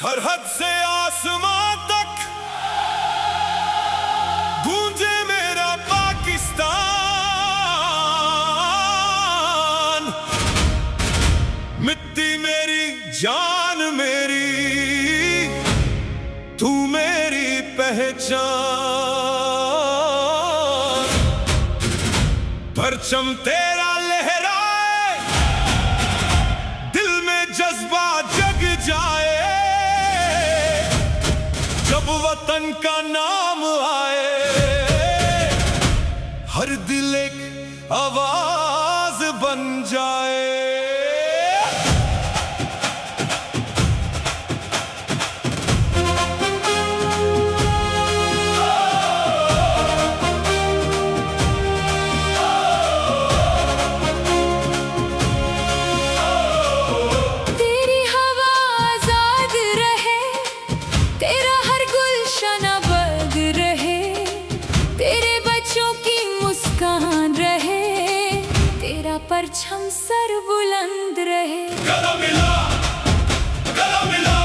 सरहद से आसमां तक गूंजे मेरा पाकिस्तान। मिट्टी मेरी जान मेरी, तू मेरी पहचान। परचम तेरा लहराए, दिल में जज्बा जग जाए। जब वतन का नाम आए, हर दिल एक आवाज बन जाए। परछम सर बुलंद रहे। गला मिला, गला मिला,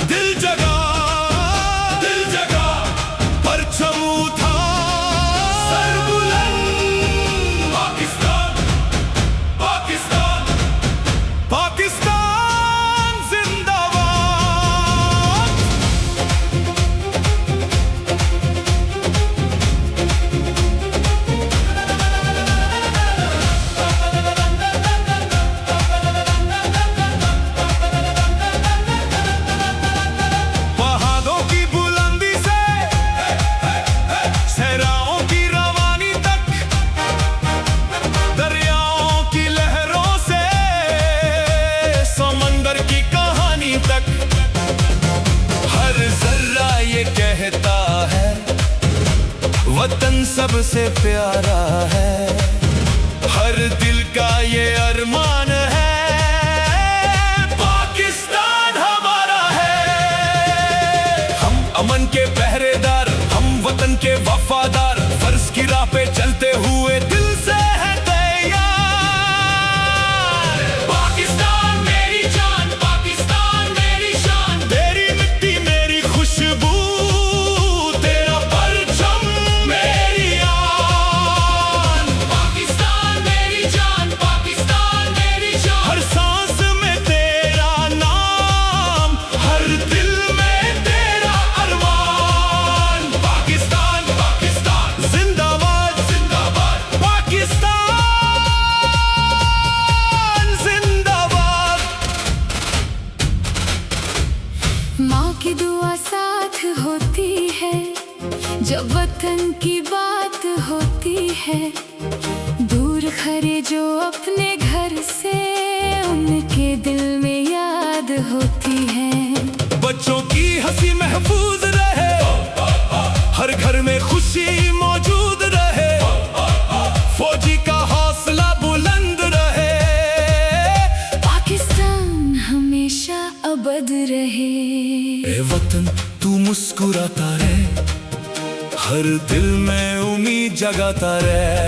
दिल जगा, दिल जगा, परछम उठा, सर बुलंद। पाकिस्तान, पाकिस्तान, पाकिस्तान जिंदाबाद। कहता है वतन सबसे प्यारा है, हर दिल का ये अरमान है। पाकिस्तान हमारा है। हम अमन के पहरेदार, हम वतन के वफादार, फर्ज की राह पे चलते हुए दिल से है तैयार। पाकिस्तान मेरी जान, पाकिस्तान मेरी शान, तेरी मिट्टी मेरी खुशबू, माँ की दुआ साथ होती है जब वतन की बात होती है। दूर खरे जो अपने घर से, उनके दिल में याद होती है। बच्चों की हंसी महफूज रहे, हर घर में खुशी मौजूद रहे। फौजी का हौसला बुलंद रहे, पाकिस्तान हमेशा अबद रहे। ए वतन तू मुस्कुराता रहे, हर दिल में उम्मीद जगाता रहे।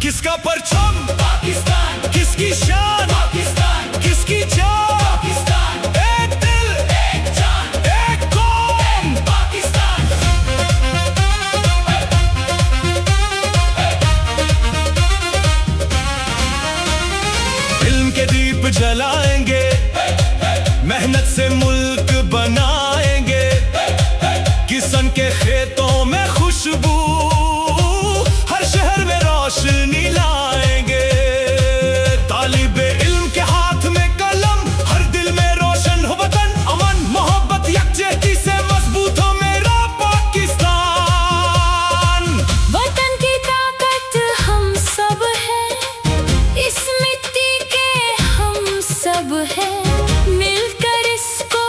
किसका परचम? पाकिस्तान। किसकी शान? पाकिस्तान। किसकी जान? पाकिस्तान। एक दिल, एक जान, एक कौम, पाकिस्तान। इल्म के दीप जलाएंगे, मेहनत से मुल्क बनाएंगे। किसान के खेतों में खुशबू, हर शहर में रोशनी लाएंगे। तालिबे इल्म के हाथ में कलम, हर दिल में रोशन हो वतन। अमन मोहब्बत यकजहती से मजबूत हो मेरा पाकिस्तान। वतन की ताकत हम सब हैं, इस मिट्टी के हम सब हैं। मिलकर इसको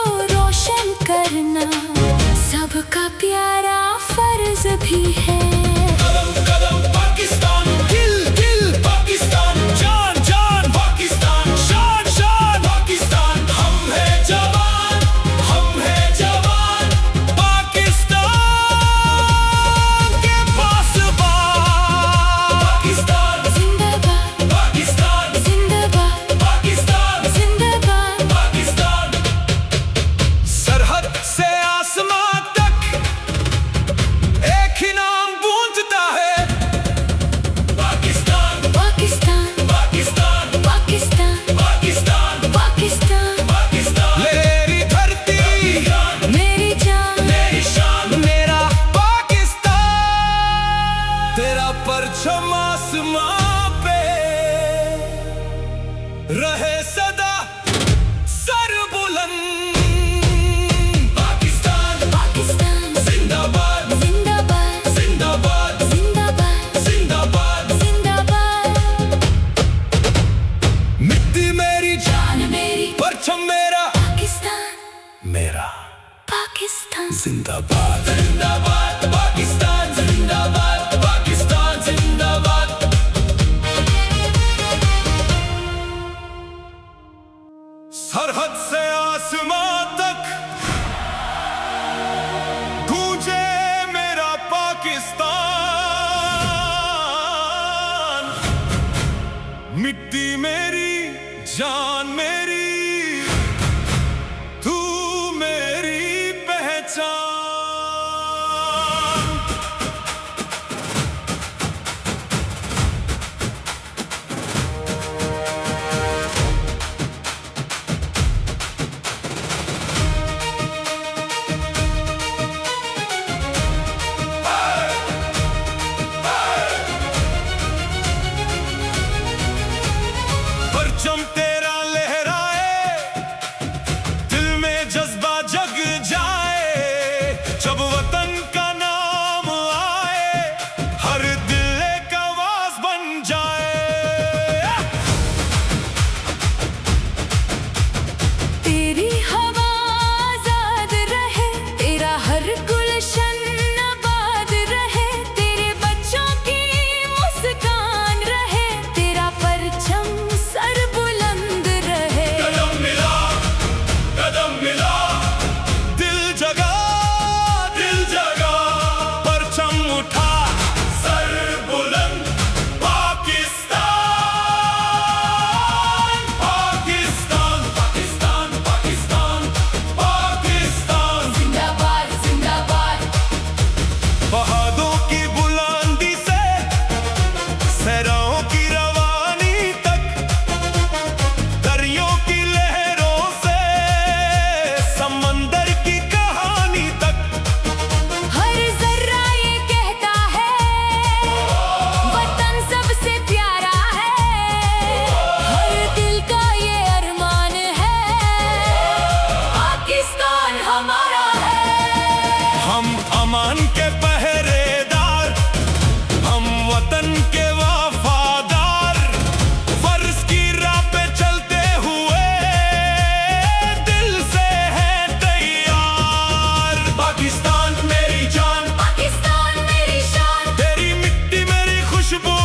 परचम मेरा पाकिस्तान, मेरा पाकिस्तान जिंदाबाद जिंदाबाद पाकिस्तान जिंदाबाद पाकिस्तान जिंदाबाद। सरहद से आसमां तक गूंजे मेरा पाकिस्तान, मिट्टी मेरी जान मेरी तू मेरी पहचान। परचम तेरा लहराए, दिल में जज्बा जग जाए, जब वतन का नाम आए हर दिल एक आवाज बन जाए। तेरी हवा आजाद रहे, तेरा हर गुलशन आबाद रहे, तेरे बच्चों की मुस्कान रहे, तेरा परचम सर बुलंद रहे। कदम मिला दिल जगा परचम उठा सर बुलंद। पाकिस्तान पाकिस्तान पाकिस्तान पाकिस्तान पाकिस्तान जिंदाबाद जिंदाबाद। पहाड़ों की बुलंदी से सहराओं की रवानी तक, दरियों की लहरों से समंदर की कहानी तक, हर जर्रा ये कहता है वतन सबसे प्यारा है, हर दिल का ये अरमान है पाकिस्तान हमारा है। हम अमान के पहरेदार, हम वतन के वफादार, फर्ज की राह पे चलते हुए दिल से हैं तैयार। पाकिस्तान मेरी जान, पाकिस्तान मेरी शान, तेरी मिट्टी मेरी खुशबू,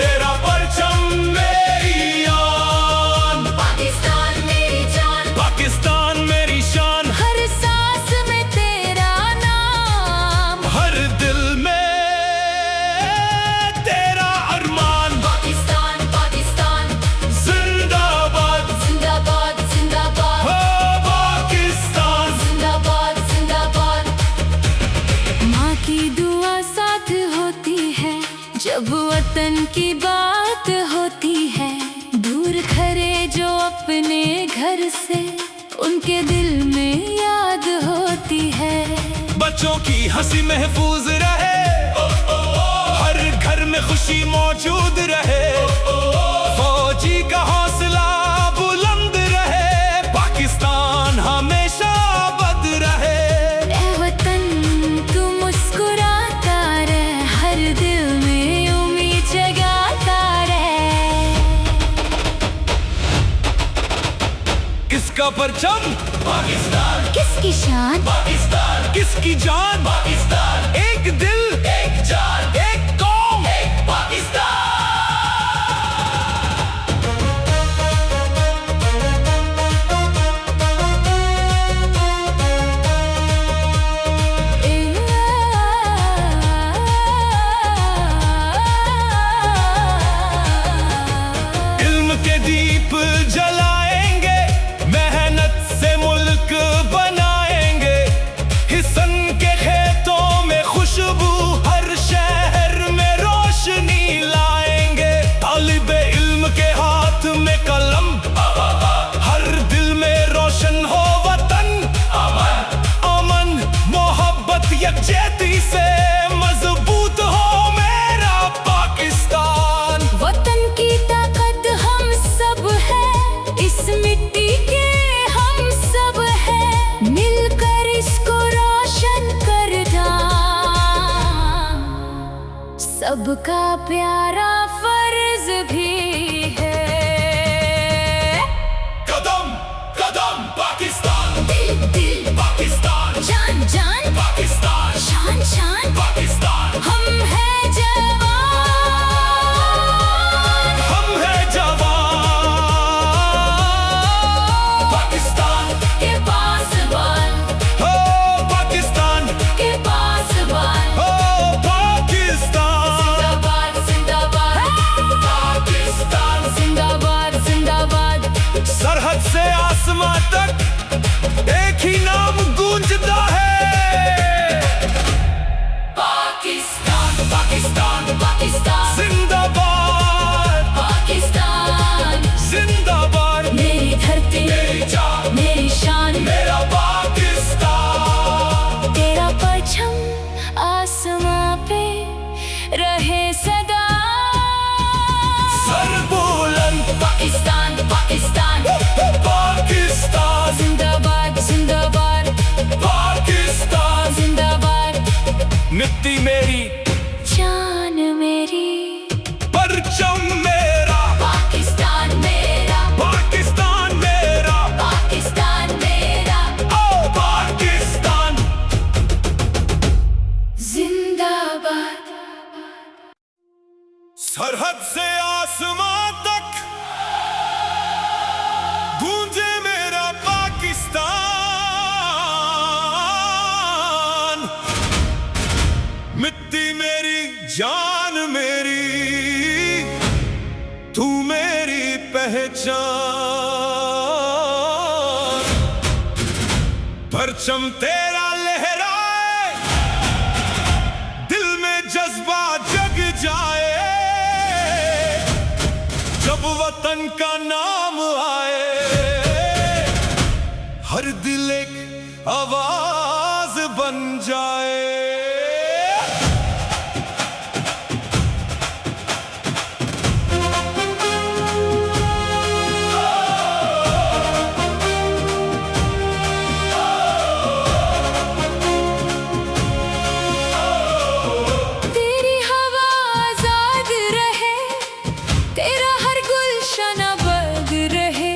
तेरा परचम मेरी आन। पाकिस्तान मेरी जान, पाकिस्तान मेरी शान, हर सांस में तेरा नाम, हर दिल में तेरा अरमान। पाकिस्तान पाकिस्तान जिंदाबाद जिंदाबाद जिंदाबाद, हो पाकिस्तान। जिंदाबाद जिंदाबाद। माँ की दुआ साथ होती है जब वतन की बात होती है, दूर खरे जो अपने घर से उनके दिल में याद होती है। बच्चों की हंसी महफूज रहे, हर घर में खुशी मौजूद रहे, फौजी का हौसला बुलंद रहे, पाकिस्तान हमेशा आबाद रहे। ए वतन तू मुस्कुराता रहे, हर दिल में उम्मीद जगाता रहे। किसका परचम? पाकिस्तान। किसकी शान? पाकिस्तान। किसकी जान? पाकिस्तान। एक दिल, एक जान, एक कौम, एक पाकिस्तान। इल्म के दीप जलाएंगे, मेहनत से मुल्क बनाएंगे, हिसन के खेतों में खुशबू, हर शहर में रोशनी लाएंगे। तालिबे इल्म के हाथ में कलम, हर दिल में रोशन हो वतन, अमन अमन मोहब्बत यकजहती से मजबूत हो मेरा पाकिस्तान। वतन की ताकत हम सब है, इस मिट्टी के हम सब है, मिलकर इसको रोशन करना सबका प्यारा फर्ज भी है। पाकिस्तान पाकिस्तान पाकिस्तान जिंदाबाद जिंदाबाद पाकिस्तान जिंदाबाद मिट्टी मेरी जान मेरी परचम मेरा पाकिस्तान मेरा पाकिस्तान मेरा पाकिस्तान मेरा ओ पाकिस्तान जिंदाबाद सरहद से आसमां तक गूंजे मेरा पाकिस्तान मिट्टी मेरी जान मेरी तू मेरी पहचान परचम तेरा लहराए दिल में जज्बा जग जाए जब वतन का नाम आए हर दिल एक आवाज बन जाए तेरी हवा आजाद रहे तेरा हर गुलशन आबाद रहे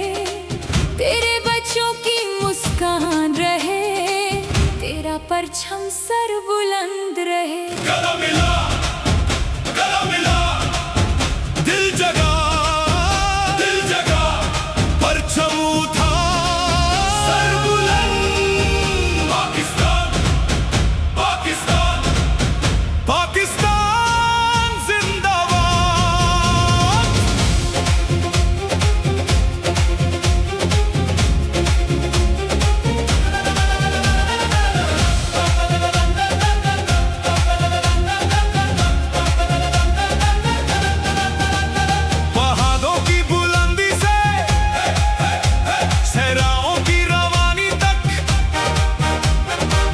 तेरे बच्चों की मुस्कान रहे तेरा परचम सर बुलंद रहे गला मिला दिल जगा परचम उठा सर बुलंद पाकिस्तान पाकिस्तान पाकिस्तान जिंदाबाद पहाड़ों की बुलंदी से सहराओं की रवानी तक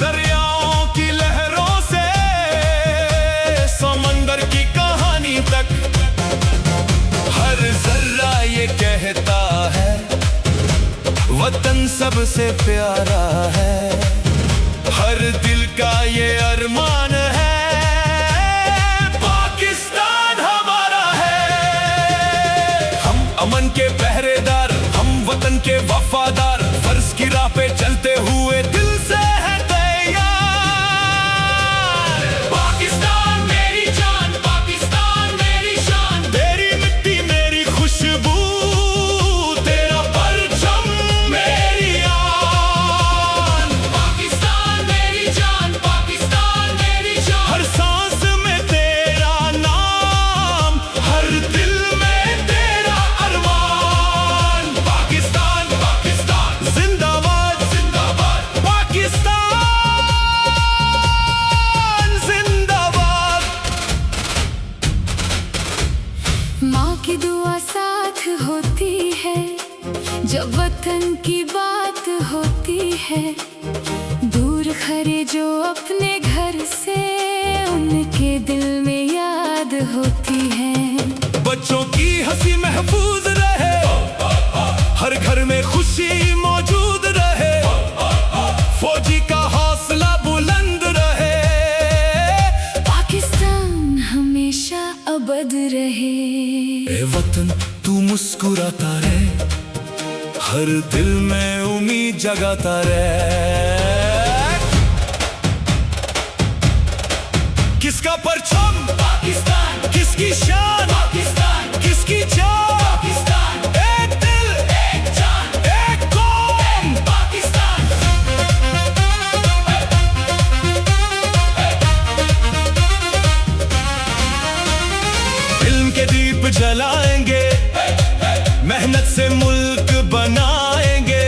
दरियाओं की लहरों से समंदर की कहानी तक हर जर्रा ये कहता है वतन सबसे प्यारा है हर दिल का ये अरमान है पाकिस्तान हमारा है हम अमन के पहरेदार हम वतन के वफादार फर्ज की राह पे चलते हुए दिल से है तैयार पाकिस्तान मेरी जान पाकिस्तान मेरी शान तेरी मिट्टी मेरी खुशबू तेरा परचम मेरी आन पाकिस्तान मेरी जान पाकिस्तान मेरी शान हर सांस में तेरा नाम हर दिल में तेरा अरमान पाकिस्तान पाकिस्तान जिंदाबाद जिंदाबाद पाकिस्तान जिंदाबाद माँ की दुआ साथ होती है जब वतन की बात होती है दूर खरे जो अपने घर से उनके दिल में याद होती है बच्चों की हंसी महफूज रहे हर घर में खुशी मौजूद रहे फौजी का हौसला बुलंद रहे पाकिस्तान हमेशा अबद रहे ए वतन तू मुस्कुराता रहे हर दिल में उम्मीद जगाता रहे किसका परचम पाकिस्तान किसकी शान पाकिस्तान किसकी जान पाकिस्तान एक दिल एक जान एक कौम पाकिस्तान इल्म के दीप जलाएंगे मेहनत से मुल्क बनाएंगे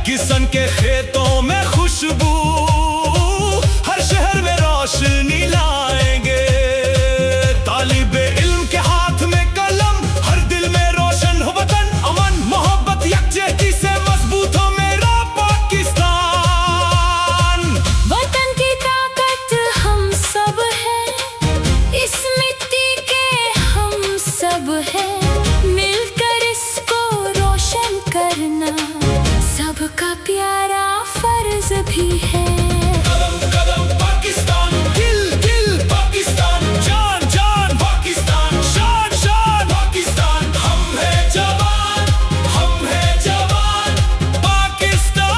किसान के खेतों में खुशबू हर शहर में रोशनी लाएंगे तालिबे इल्म के हाथ में कलम हर दिल में रोशन हो वतन अमन मोहब्बत यकजहती से मजबूत हो मेरा पाकिस्तान वतन की ताकत हम सब हैं इस मिट्टी के हम सब हैं मिलकर करना सबका प्यारा फर्ज भी है। कदम कदम पाकिस्तान, दिल दिल पाकिस्तान, जान जान पाकिस्तान, शान शान पाकिस्तान। हम है जवान, हम है जवान, पाकिस्तान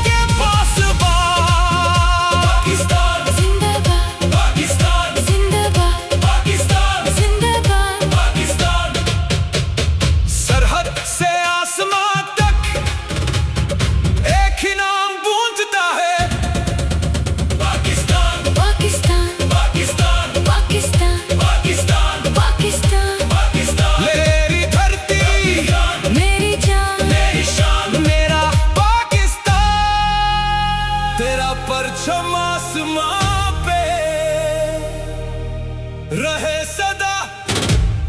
के पासबान। पाकिस्तान जिंदाबाद, पाकिस्तान जिंदाबाद, पाकिस्तान जिंदाबाद। पाकिस्तान। सरहद से आसमां तक एक ही नाम गूंजता है, पाकिस्तान पाकिस्तान, पाकिस्तान पाकिस्तान, पाकिस्तान पाकिस्तान। पाकिस्तान। मेरी धरती, मेरी जान, मेरी शान, मेरा पाकिस्तान। तेरा परचम आसमां पे रहे सदा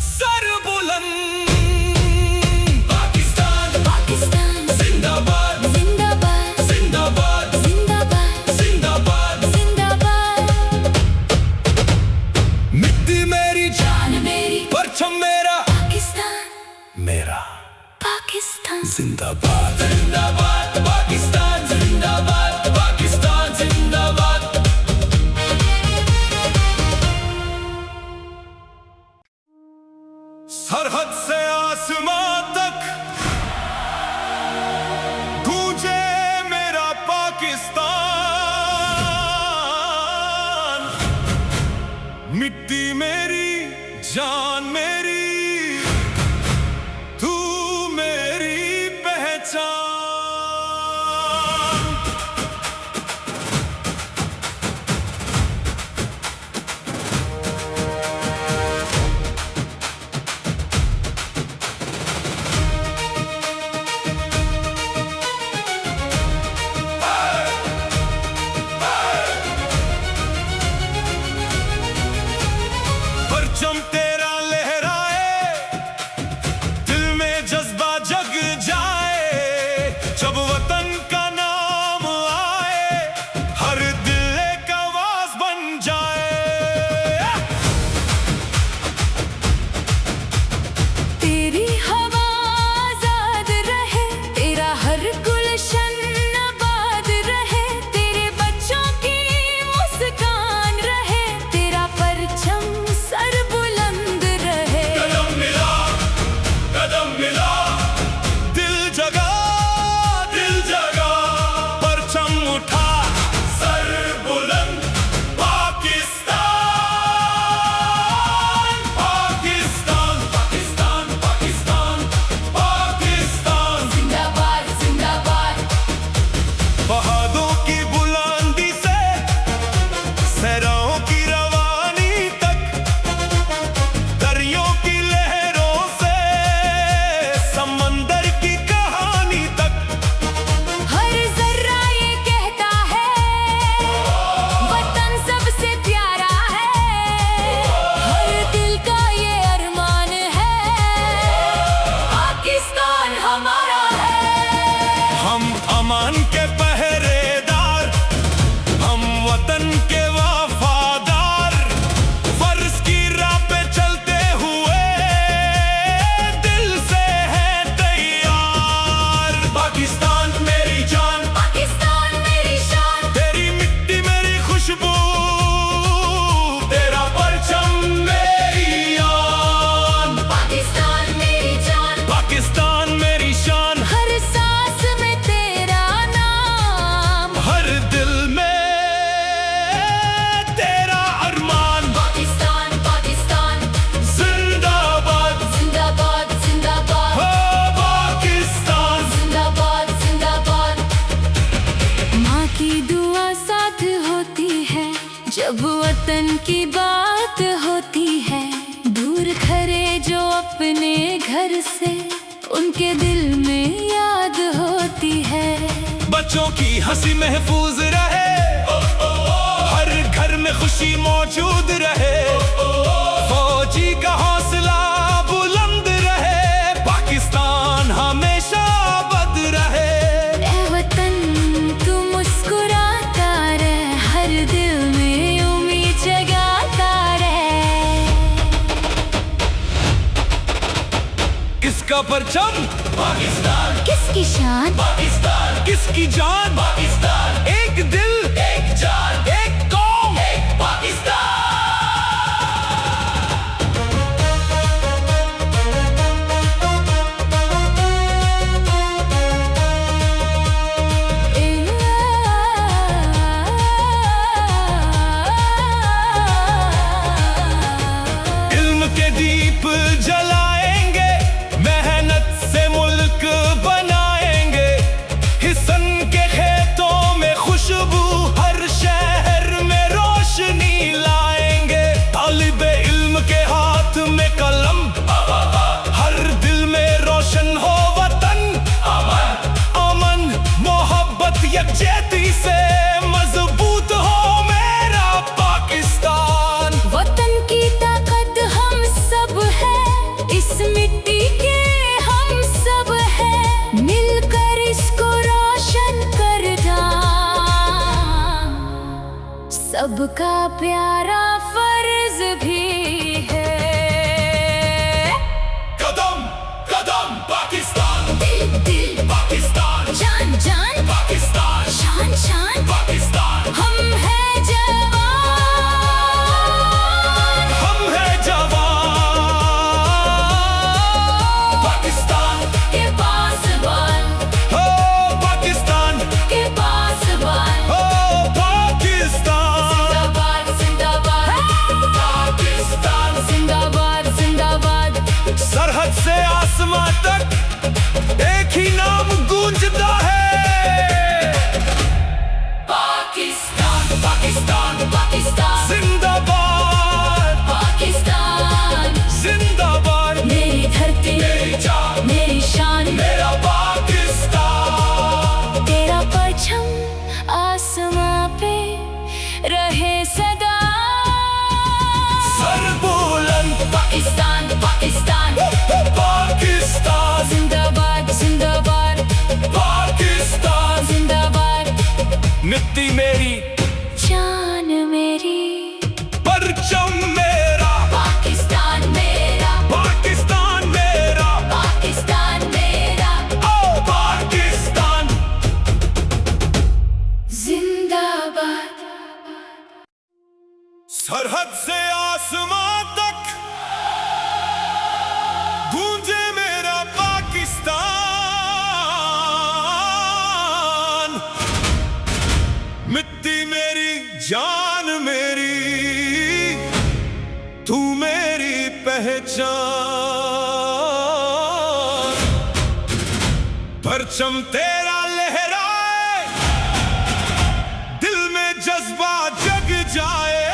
सर बुलंद। पाकिस्तान पाकिस्तान, जिंदाबाद जिंदाबाद, जिंदाबाद जिंदाबाद, जिंदाबाद। जिंदाबाद। मिट्टी मेरी जान, जान मेरी परचम मेरा, पाकिस्तान, मेरा पाकिस्तान। जिंदाबाद जिंदाबाद पाकिस्तान, जिंदाबाद पाकिस्तान, जिंदाबाद। सरहद से आसमां तक गूंजे मेरा पाकिस्तान। मिट्टी मेरी जान मेरी, तू मेरी पहचान। परचम तेरा लहराए, दिल में जज्बा जग जाए। जब वतन का नाम आए, हर दिल एक आवाज बन जाए। तेरी हवा आजाद रहे, तेरा हर गुलशन आबाद रहे, तेरे बच्चों की मुस्कान रहे, तेरा परचम सर बुलंद रहे। कदम मिला, दिल जगा, परचम उठा, सर बुलंद। पाकिस्तान पाकिस्तान पाकिस्तान पाकिस्तान पाकिस्तान। जिंदाबाद, जिंदाबाद। बहादों की बुलंदी से सहराओं की रवानी तक, दरियों की लहरों से समंदर की कहानी तक। हर जर्रा ये कहता है वतन सबसे प्यारा है, हर दिल का ये अरमान है, पाकिस्तान हमारा है। हम अमान के पहरेदार, हम वतन के वफादार, फर्ज की राह पे चलते हुए दिल से हैं तैयार। पाकिस्तान मेरी जान, पाकिस्तान मेरी शान, तेरी मिट्टी मेरी खुशबू, तेरा परचम मेरी आन। पाकिस्तान मेरी जान, पाकिस्तान मेरी शान, हर सांस में तेरा नाम, हर दिल में तेरा अरमान। पाकिस्तान पाकिस्तान, जिंदाबाद जिंदाबाद, जिंदाबाद, हो पाकिस्तान। जिंदाबाद, जिंदाबाद। माँ की दुआ साथ होती है जब वतन की बात होती है, दूर खरे जो अपने घर से उनके दिल में याद होती है। बच्चों की हंसी महफूज रहे, हर घर में खुशी मौजूद रहे। फौजी का हौसला बुलंद रहे, पाकिस्तान हमेशा आबाद रहे। ए वतन तू मुस्कुराता रहे, हर दिल में उम्मीद जगाता रहे। किसका परचम? पाकिस्तान। किसकी शान? पाकिस्तान। किसकी जान? पाकिस्तान। एक दिल, एक जान, एक कौम, एक पाकिस्तान। इल्म के दीप जलाएंगे, मेहनत से मुल्क बनाएंगे। हिसन के खेतों में खुशबू, हर शहर में रोशनी लाएंगे। तालिबे इल्म के हाथ में कलम, हर दिल में रोशन हो वतन। अमन, अमन, मोहब्बत, यकजहती से मजबूत हो मेरा पाकिस्तान। वतन की ताकत हम सब है, इस मिट्टी के हम सब है, मिलकर इसको रोशन करना सबका प्यारा फर्ज भी है। कदम कदम पाकिस्तान, दिल दिल पाकिस्तान, जान जान पाकिस्तान, शान शान पाकिस्तान। हम हैं जवान। हम हैं जवान, पाकिस्तान के पासबान, हो, पाकिस्तान के पासबान। हो, पाकिस्तान। जिंदाबाद जिंदाबाद पाकिस्तान। जिंदाबाद जिंदाबाद। सरहद से आसमां तक एक ही नाम गूंजता है, पाकिस्तान पाकिस्तान। पाकिस्तान जिंदाबाद, पाकिस्तान। जिंदाबाद। मेरी धरती, मेरी जान, मेरी शान, मेरा पाकिस्तान। तेरा परचम आसमां पे रहे सदा। सर बुलंद, पाकिस्तान पाकिस्तान पाकिस्तान। जिंदाबाद जिंदाबाद पाकिस्तान। जिंदाबाद। मिट्टी मेरी, जान मेरी, परचम मेरा, पाकिस्तान मेरा, पाकिस्तान मेरा, पाकिस्तान मेरा। ओ पाकिस्तान। जिंदाबाद। सरहद से आसमां तक गूंजे मेरा पाकिस्तान। मिट्टी मेरी, जान मेरी, तू मेरी पहचान। परचम तेरा लहराए, दिल में जज्बा जग जाए।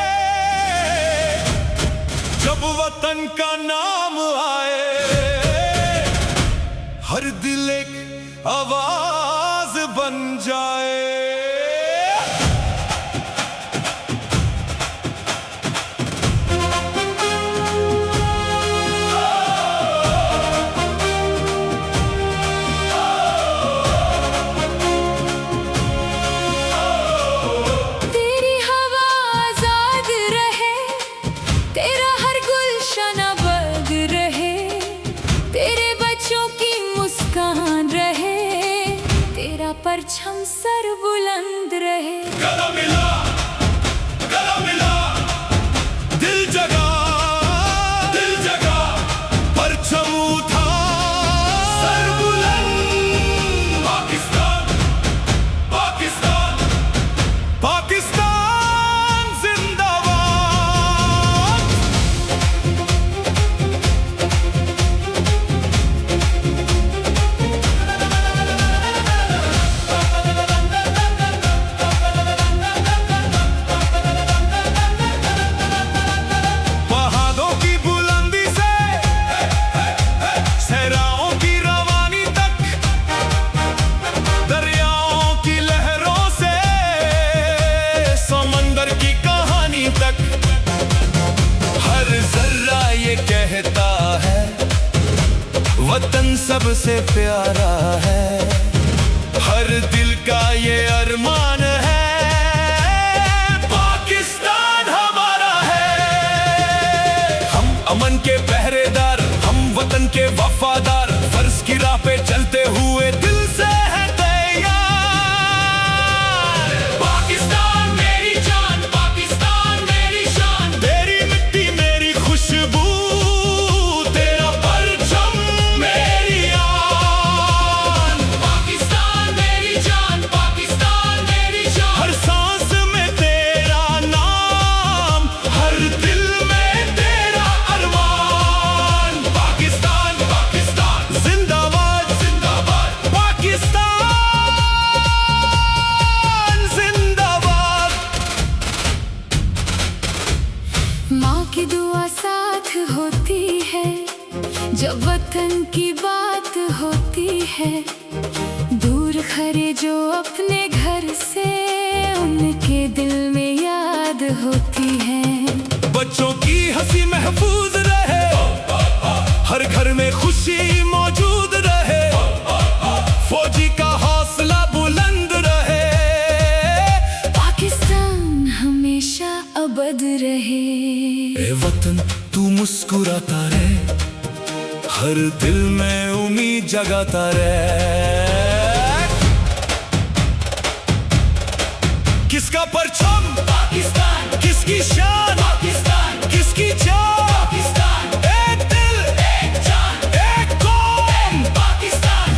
जब वतन का नाम आए, हर दिल एक आवाज बन जाए। तेरी हवा आजाद रहे, तेरा हर गुलशन आबाद रहे, तेरे बच्चों की मुस्कान रहे, तेरा परचम सर बुलंद रहे। गला मिला, गला मिला, दिल जगा, दिल जगा, परचम उठा, सर बुलंद। पाकिस्तान, पाकिस्तान, पाकिस्तान। जिंदाबाद। पहाड़ों की बुलंदी से सहराओं की रवानी तक, दरियाओं की लहरों से समंदर की कहानी तक, हर जर्रा ये कहता है वतन सबसे प्यारा है। हर दिल का ये अरमान है, पाकिस्तान हमारा है। हम अमन के पहरेदार, हम वतन के वफादार, जब वतन की बात होती है, दूर खरे जो अपने घर से, उनके दिल में याद होती है। बच्चों की हंसी महफूज रहे, हर घर में खुशी मौजूद रहे, फौजी का हौसला बुलंद रहे, पाकिस्तान हमेशा अबद रहे। ए वतन तू मुस्कुराता रहे, हर दिल में उम्मीद जगाता रहे। किसका परचम पाकिस्तान, किसकी शान पाकिस्तान, किसकी जान पाकिस्तान, एक दिल एक जान एक कौम पाकिस्तान।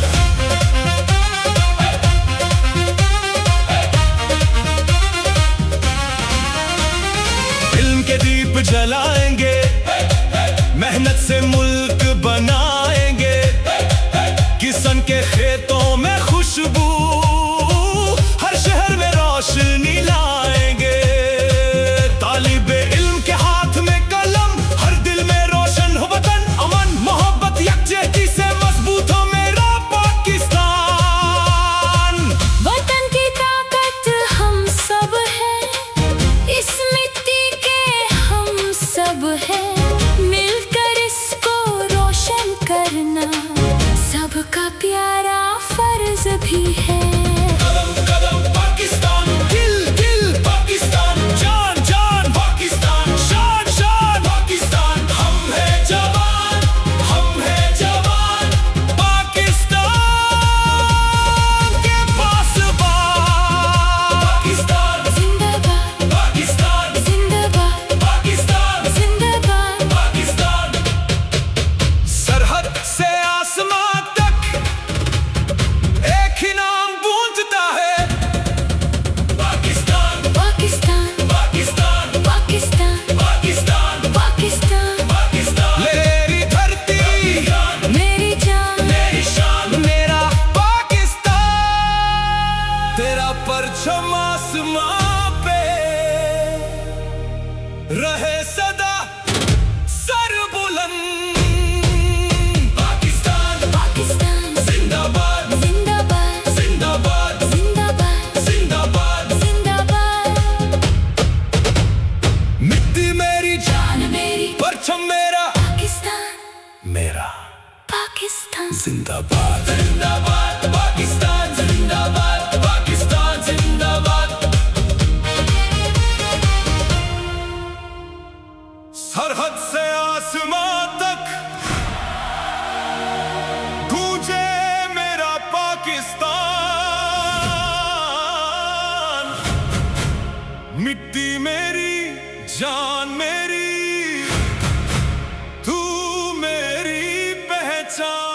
इल्म के दीप जलाएंगे, मेहनत से मुल्क बनाएंगे, किसान के खेतों में खुशबू, हर शहर में रोशनी लाएंगे। तालिबे इल्म के हाथ में कलम, हर दिल में रोशन हो वतन, अमन मोहब्बत यकजहती से मजबूत हो मेरा पाकिस्तान। वतन की ताकत हम सब हैं, इस मिट्टी के हम सब हैं, मिलकर इसको रोशन करना सबका प्यारा फर्ज भी है। कदम कदम पाकिस्तान, दिल दिल पाकिस्तान, जान जान पाकिस्तान, शान शान पाकिस्तान। हम है जवान, हम है जवान, पाकिस्तान के पासबान। पाकिस्तान जिंदाबाद, पाकिस्तान जिंदाबाद, पाकिस्तान जिंदाबाद। पाकिस्तान। सरहद से आसमां तक एक ही नाम गूंजता है, पाकिस्तान पाकिस्तान, पाकिस्तान पाकिस्तान, पाकिस्तान पाकिस्तान। पाकिस्तान। मेरी धरती मेरी जान, मेरी शान, मेरा पाकिस्तान। तेरा परचम आसमां पे रहे सदा सर बुलंद। पाकिस्तान पाकिस्तान, जिंदाबाद जिंदाबाद, जिंदाबाद जिंदाबाद, जिंदाबाद। जिंदाबाद। मिट्टी मेरी जान मेरी, परचम मेरा, पाकिस्तान, मेरा पाकिस्तान। जिंदाबाद जिंदाबाद पाकिस्तान, जिंदाबाद पाकिस्तान, जिंदाबाद। सरहद से आसमां तक गूंजे मेरा पाकिस्तान। मिट्टी मेरी जान मेरी, तू मेरी पहचान।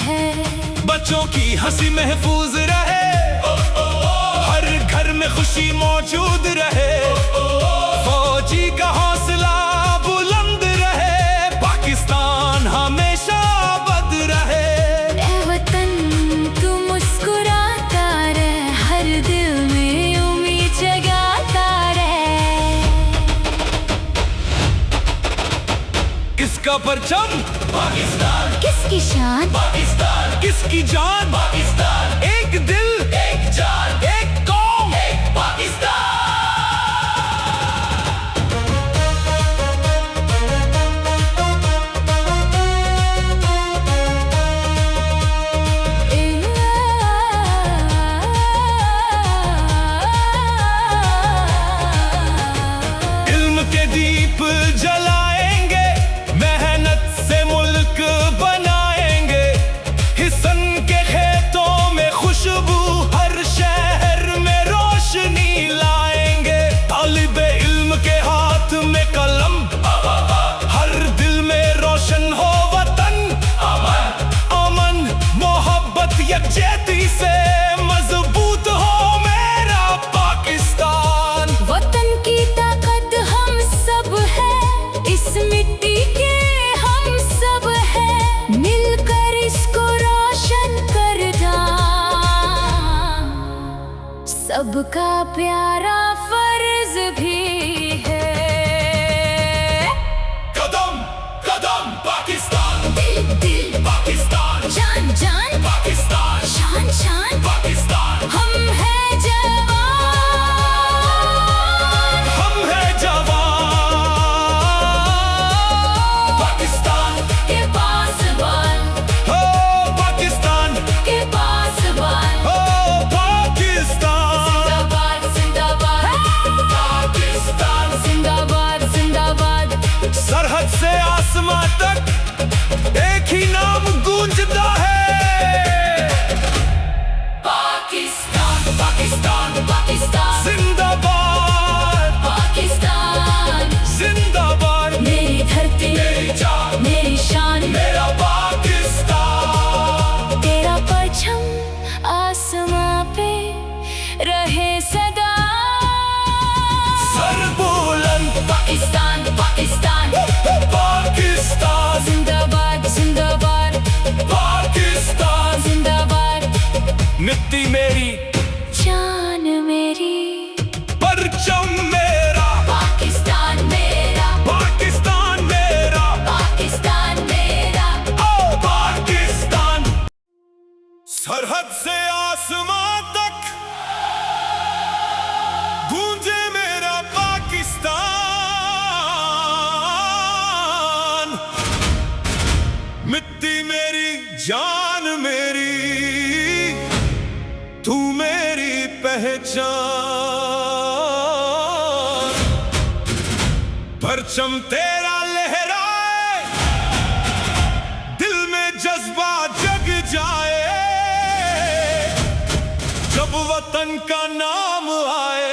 है। बच्चों की हंसी महफूज रहे, हर घर में खुशी मौजूद रहे, फौजी का हौसला बुलंद रहे, पाकिस्तान हमेशा आबाद रहे। ए वतन तू मुस्कुराता रहे, हर दिल में उम्मीद जगाता रहे। किसका परचम पाकिस्तान, किसकी शान पाकिस्तान, किसकी जान पाकिस्तान, एक दिल एक जान एक कौम एक पाकिस्तान। इल्म के दीप जलाएंगे, मेहनत से मुल्क बनाएंगे, हिसन के खेतों में खुशबू, हर शहर में रोशनी लाएंगे। तालिबे इल्म के हाथ में कलम, हर दिल में रोशन हो वतन, अमन अमन मोहब्बत यकजहती से मजबूत हो मेरा पाकिस्तान। वतन की ताकत हम सब है, इस मिट्टी के हम सब है, मिलकर इसको रोशन करना सबका प्यारा फर्ज भी है। कदम कदम पाकिस्तान, दिल दिल पाकिस्तान, जान जान पाकिस्तान, शान शान पाकिस्तान, हम है जवान, हम है जवान। पाकिस्तान के पासवान, हो पाकिस्तान, के पासवान। हो पाकिस्तान, जिंदाबाद जिंदाबाद पाकिस्तान। जिंदाबाद जिंदाबाद। सरहद से आसमां तक एक ही नाम गूंजता है, पाकिस्तान पाकिस्तान, पाकिस्तान जिंदाबाद पाकिस्तान। जिंदाबाद, मेरी धरती मेरी जान मेरी शान, मेरा पाकिस्तान। तेरा परचम आसमां पे रहे सदा। सर बुलंद पाकिस्तान पाकिस्तान पाकिस्तान, जिंदाबाद जिंदाबाद पाकिस्तान। जिंदाबाद। मिट्टी मेरी, जान मेरी, परचम मेरा, पाकिस्तान मेरा, पाकिस्तान मेरा, पाकिस्तान मेरा। ओ पाकिस्तान। सरहद से आसमां तक गूंजे मेरा पाकिस्तान। मिट्टी मेरी, जान मेरी, तू मेरी पहचान। परचम तेरा लहराए, दिल में जज्बा जग जाए, जब वतन का नाम आए,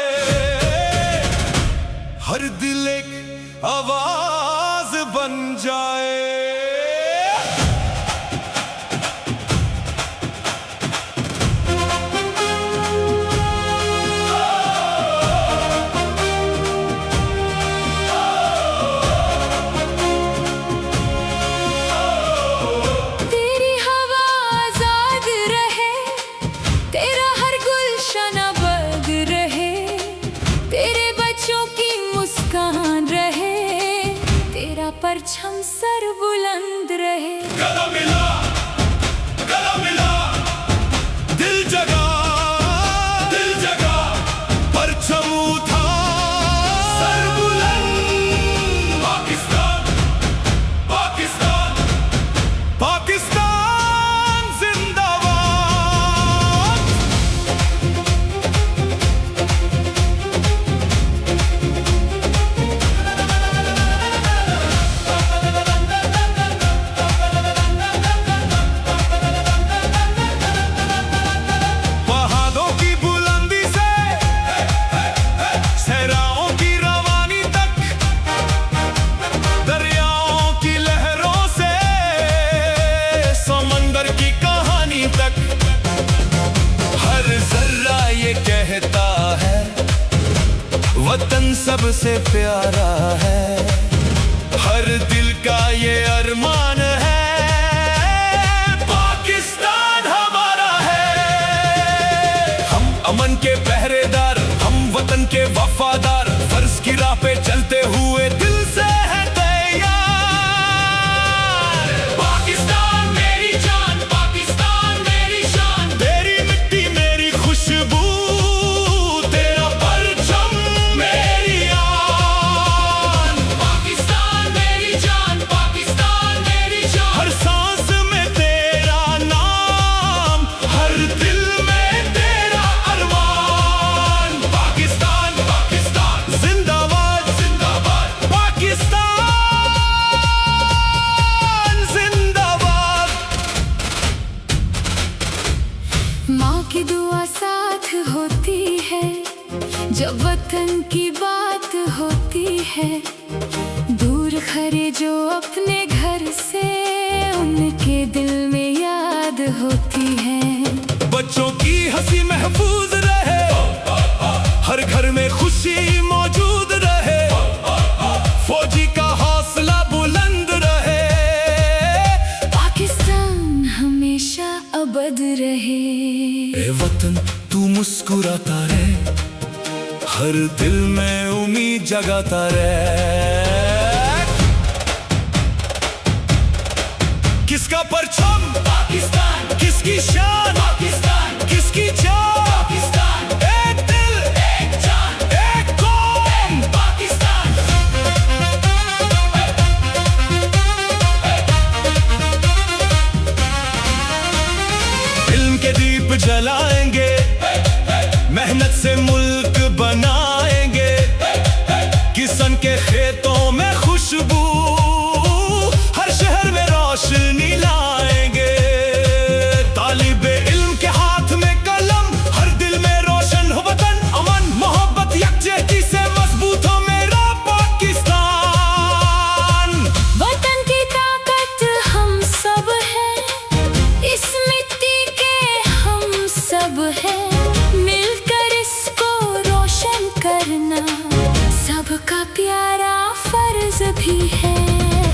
हर दिल एक आवाज बन जाए। तेरी हवा आजाद रहे, तेरा हर गुलशन आबाद रहे, तेरे बच्चों की मुस्कान रहे, तेरा परचम सर बुलंद रहे। गला मिला, गला मिला, दिल जगा, दिल जगा, परचम उठा, सर बुलंद। पाकिस्तान पाकिस्तान पाकिस्तान, जिंदाबाद। वतन सबसे प्यारा है, हर दिल का ये अरमान है, पाकिस्तान हमारा है। हम अमन के पहरेदार, हम वतन के वफादार, फर्ज की राह पे चलते हुए दिल से है तैयार। पाकिस्तान मेरी जान, पाकिस्तान मेरी शान, तेरी मिट्टी मेरी खुशबू, तेरा परचम मेरी आन। पाकिस्तान मेरी जान, पाकिस्तान मेरी शान, हर सांस में तेरा नाम, हर दिल में तेरा अरमान। पाकिस्तान पाकिस्तान जिंदाबाद जिंदाबाद, पाकिस्तान जिंदाबाद। माँ की दुआ साथ होती है, जब वतन की बात होती है। दूर खरे जो अपने घर से, उनके दिल में याद होती है। बच्चों की हंसी महफूज रहे, हर घर में खुशी मौजूद रहे, फौजी का हौसला बुलंद रहे। पाकिस्तान हमेशा अबद रहे। ए वतन तू मुस्कुराता रहे, हर दिल में उम्मीद जगाता रहे। किसका परचम पाकिस्तान, किसकी शान पाकिस्तान, किसकी जान पाकिस्तान, एक दिल एक जान एक कौम पाकिस्तान। इल्म के दीप जलाएंगे, मेहनत से मुल्क बनाएंगे, किसान के खेतों में खुशबू, हर शहर में रोशनी लाएंगे। तालिबे इल्म के हाथ में कलम, हर दिल में रोशन हो वतन, अमन मोहब्बत यकजहती से मजबूत हो मेरा पाकिस्तान। वतन की ताकत हम सब हैं, इस मिट्टी के हम सब हैं। मिलकर इसको रोशन करना सबका प्यारा फर्ज भी है।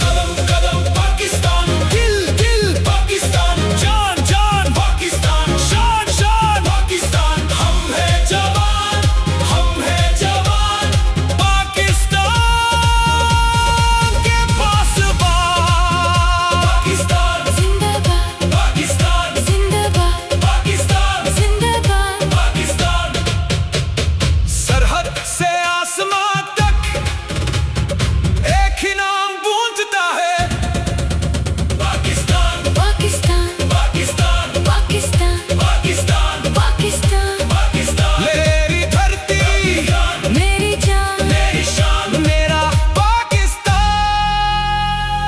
कदम कदम पाकिस्तान, दिल दिल पाकिस्तान, जान जान पाकिस्तान, शान शान पाकिस्तान। हम है जवान, हम है जवान, पाकिस्तान के पासबान। पाकिस्तान जिंदाबाद, पाकिस्तान जिंदाबाद, पाकिस्तान जिंदाबाद। पाकिस्तान। सरहद से आसमां तक एक ही नाम गूंजता है, पाकिस्तान पाकिस्तान, पाकिस्तान पाकिस्तान, पाकिस्तान पाकिस्तान। पाकिस्तान। मेरी धरती मेरी जान, मेरी शान, मेरा पाकिस्तान,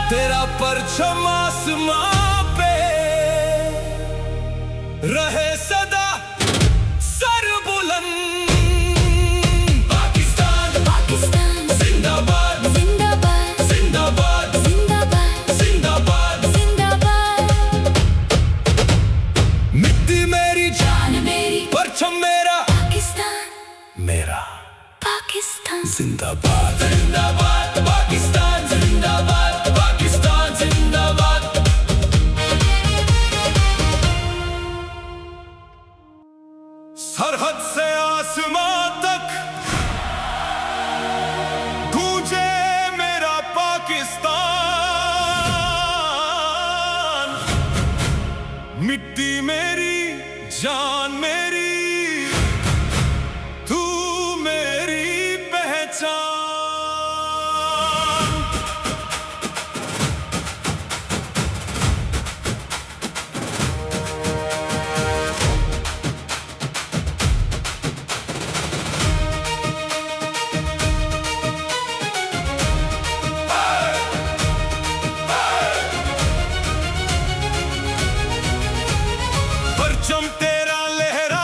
तेरा परचम आसमां पे रहे सदा सर बुलंद। पाकिस्तान पाकिस्तान जिंदाबाद जिंदाबाद, जिंदाबाद जिंदाबाद, जिंदाबाद। जिंदाबाद। मिट्टी मेरी जान, जान मेरी परचम मेरा, पाकिस्तान, मेरा पाकिस्तान। जिंदाबाद जिंदाबाद, पाकिस्तान जिंदाबाद, पाकिस्तान जिंदाबाद। सरहद से आसमां तक गूंजे मेरा पाकिस्तान। मिट्टी मेरी जान मेरी, तू मेरी पहचान। परचम तेरा लहरा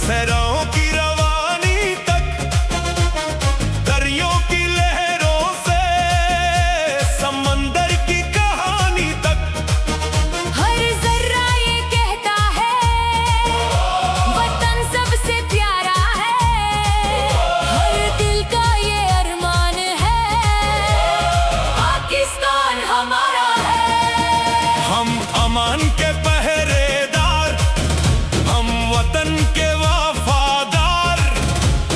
सहराओं की रवानी तक, दरियों की लहरों से समंदर की कहानी तक। हर जर्रा ये कहता है वतन सबसे प्यारा है, हर दिल का ये अरमान है पाकिस्तान हमारा है। हम अमान के पहरेदार, हम वतन के वफादार,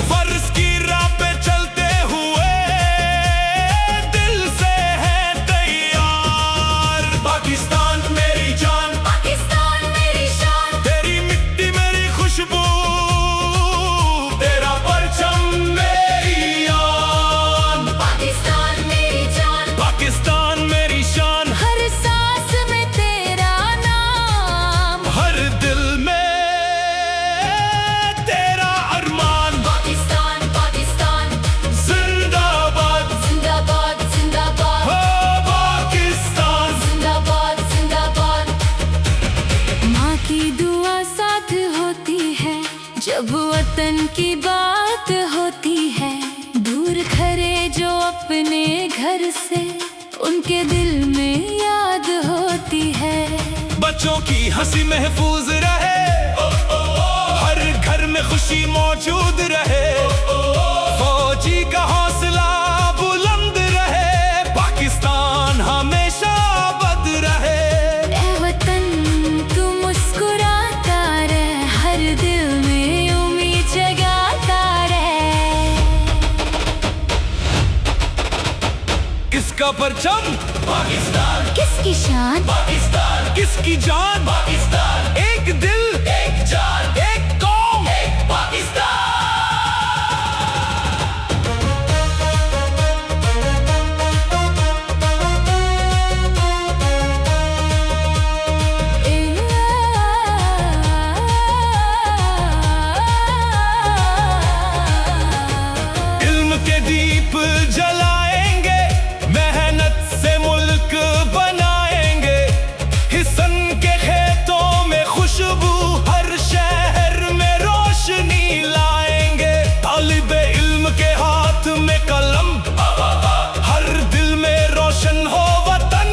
फर्ज की राह पे चलते हुए दिल से हैं तैयार। पाकिस्तान मेरी जान, पाकिस्तान मेरी शान, तेरी मिट्टी मेरी खुशबू, तेरा परचम मेरी आन। पाकिस्तान मेरी जान, पाकिस्तान मेरी शान, हर सांस में तेरा नाम, हर दिल में तेरा अरमान। पाकिस्तान पाकिस्तान जिंदाबाद जिंदाबाद जिंदाबाद, हो पाकिस्तान। जिंदाबाद जिंदाबाद। माँ की दुआ साथ होती है जब वतन की बात होती है, दूर खरे जो अपने घर से उनके दिल में याद होती है। बच्चों की हंसी महफूज रहे, हर घर में खुशी मौजूद रहे, फौजी का हौसला बुलंद रहे, पाकिस्तान हमेशा आबाद रहे। ए वतन तू मुस्कुराता रहे, हर दिल में उम्मीद जगाता रहे। किसका परचम? पाकिस्तान। किसकी शान? पाकिस्तान। किसकी जान? पाकिस्तान। एक दिल, एक जान, एक कौम, एक पाकिस्तान। इल्म के दीप जलाएंगे, मेहनत से मुल्क बनाएंगे, हिसन के खेतों में खुशबू, हर शहर में रोशनी लाएंगे। तालिबे इल्म के हाथ में कलम, हर दिल में रोशन हो वतन।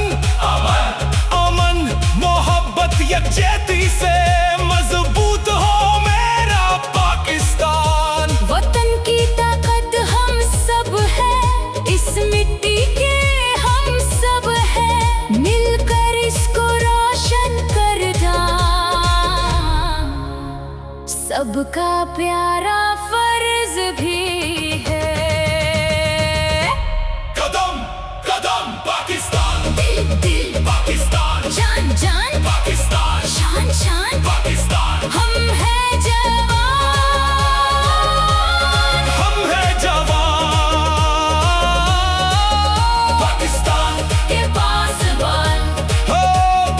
अमन अमन मोहब्बत यकजहती से मजबूत हो मेरा पाकिस्तान। वतन की ताकत हम सब है, इस मिट्टी के हम सब है, मिलकर इसको रोशन करना सबका प्यारा फर्ज भी है। कदम कदम पाकिस्तान, दिल दिल पाकिस्तान, जान जान पाकिस्तान, शान शान, पाकिस्तान। हम हैं जवान, हम हैं जवान, पाकिस्तान के पासबान, हो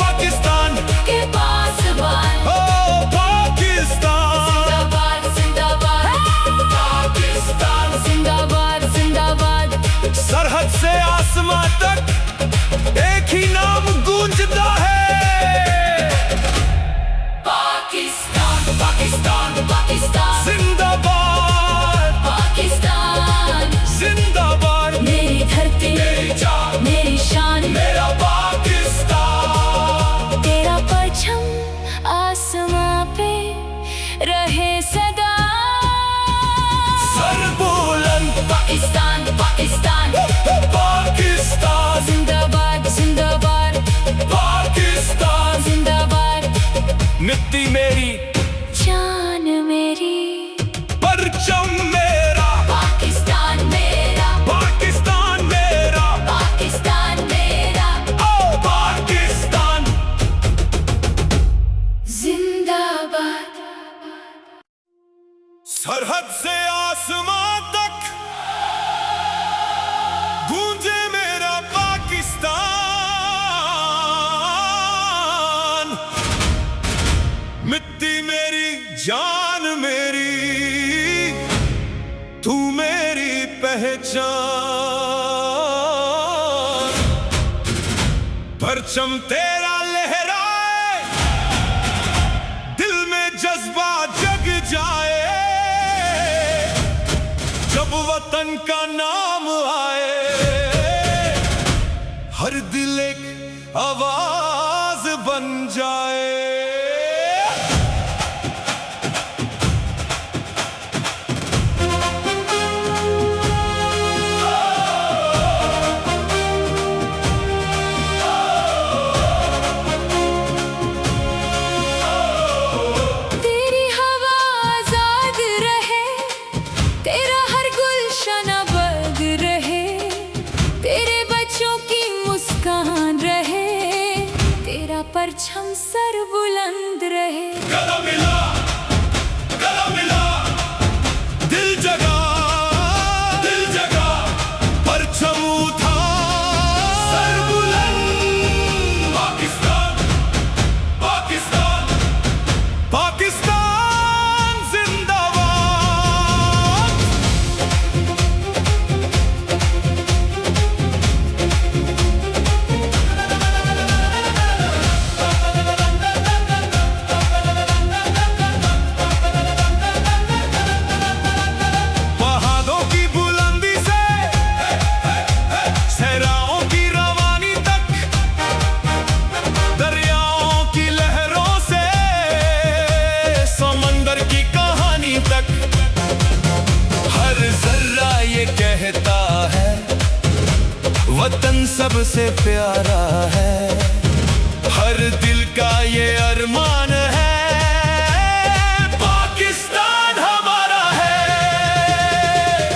पाकिस्तान, के पासबान। हो पाकिस्तान। जिंदाबाद जिंदाबाद पाकिस्तान। जिंदाबाद जिंदाबाद। सरहद से आसमां तक एक ही नाम गूंजता है, पाकिस्तान पाकिस्तान। पाकिस्तान जिंदाबाद पाकिस्तान, जिंदाबाद। मेरी धरती मेरी जान, मेरी शान, मेरा पाकिस्तान। तेरा परचम आसमां पे रहे सदा। सर बुलंद, पाकिस्तान पाकिस्तान पाकिस्तान, जिंदाबाद जिंदाबाद पाकिस्तान। जिंदाबाद। मिट्टी मेरी, जान मेरी, परचम मेरा, पाकिस्तान मेरा, पाकिस्तान मेरा, पाकिस्तान मेरा। ओ पाकिस्तान। जिंदाबाद। सरहद से आसमां तक गूंजे मेरा पाकिस्तान। मिट्टी मेरी, जान मेरी, तू मेरी पहचान। परचम तेरा लहराए, दिल में जज्बा जग जाए, वतन का नाम आए, हर दिल एक आवाज बन जाए। तेरी हवा आजाद रहे, तेरा हर गुलशन आबाद रहे, तेरे बच्चों की मुस्कान रहे, तेरा परचम सर बुलंद रहे। गला मिला, गला मिला, दिल जगा, दिल जगा, परचम उठा, सर बुलंद। पाकिस्तान, पाकिस्तान, पाकिस्तान जिंदाबाद। पहाड़ों की बुलंदी से सहराओं की रवानी तक, दरियाओं की लहरों से समंदर की कहानी तक, हर जर्रा ये कहता है वतन सबसे प्यारा है। हर दिल का ये अरमान है, पाकिस्तान हमारा है।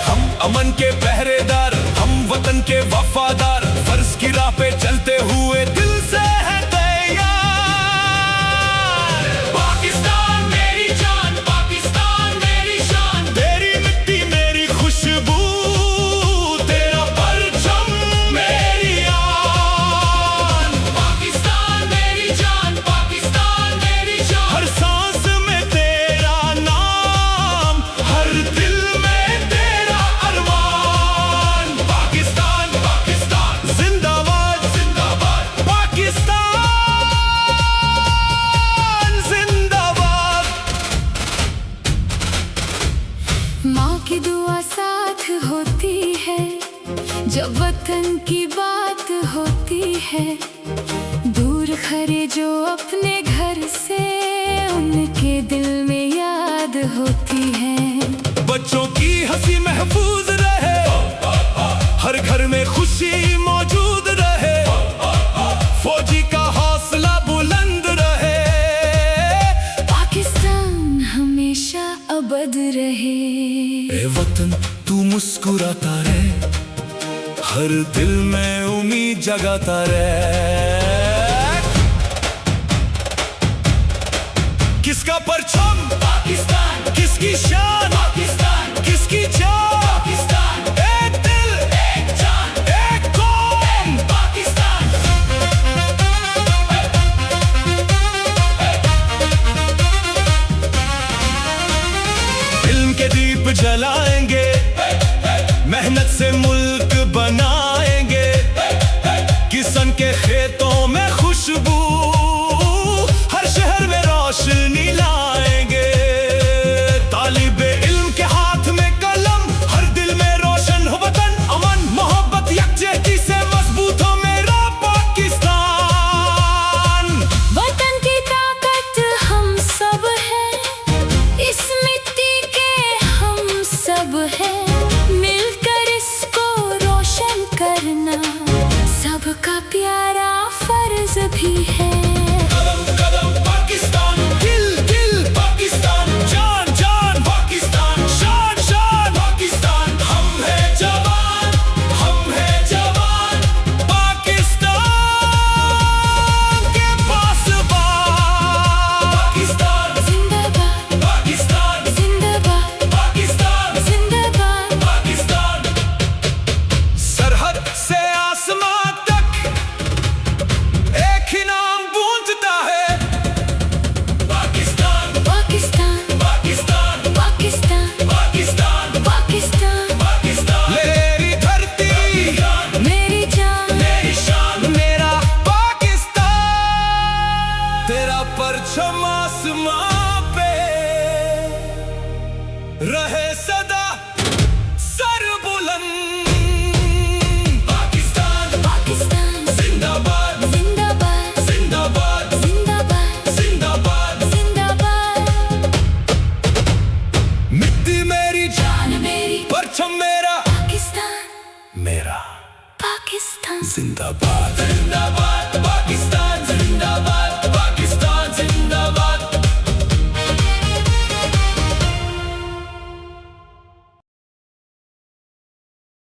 हम अमन के पहरेदार, हम वतन के वफादार, फर्ज की राह पे चलते हुए दिल से है तैयार। पाकिस्तान मेरी जान, पाकिस्तान मेरी शान, तेरी मिट्टी मेरी खुशबू, तेरा परचम मेरी आन। पाकिस्तान मेरी जान, पाकिस्तान मेरी शान, हर सांस में तेरा नाम, हर दिल में तेरा अरमान। पाकिस्तान, पाकिस्तान जिंदाबाद, जिंदाबाद, पाकिस्तान जिंदाबाद। माँ की दुआ साथ होती है, जब वतन की बात होती है। दूर खरे जो अपने घर से, उनके दिल में याद होती है। बच्चों की हंसी महफूज रहे, हर घर में खुशी मौजूद रहे, फौजी का हौसला बुलंद रहे। पाकिस्तान हमेशा अबद रहे। ए वतन तू मुस्कुराता रहे, हर दिल में उम्मीद जगाता रहे। किसका परचम? पाकिस्तान। किसकी शान? पाकिस्तान। किसकी जान? पाकिस्तान। एक दिल, एक जान, एक कौम, पाकिस्तान। इल्म के दीप जलाएंगे, मेहनत से मुल्क बनाएंगे, किसान के खेतों में खुशबू, हर शहर में रोशनी लाएंगे। तालिबे इल्म के हाथ में कलम, हर दिल में रोशन हो वतन, अमन मोहब्बत यकजहती से मजबूत हो मेरा पाकिस्तान। वतन की ताकत हम सब हैं, इस मिट्टी के हम सब हैं। मिलकर इसको रोशन करना सबका प्यारा फर्ज भी है। कदम कदम पाकिस्तान, दिल दिल पाकिस्तान, जान जान पाकिस्तान, शान शान पाकिस्तान। हम है जवान, हम है जवान, पाकिस्तान के पासबान। पाकिस्तान जिंदाबाद, पाकिस्तान जिंदाबाद, पाकिस्तान जिंदाबाद। पाकिस्तान। सरहद से आसमां तक एक ही नाम गूंजता है, पाकिस्तान पाकिस्तान, पाकिस्तान पाकिस्तान, पाकिस्तान पाकिस्तान। पाकिस्तान। मेरी धरती, मेरी जान, मेरी शान, मेरा पाकिस्तान। तेरा परचम आसमां पे रहे सदा, सर बुलंद। जिंदाबाद जिंदाबाद पाकिस्तान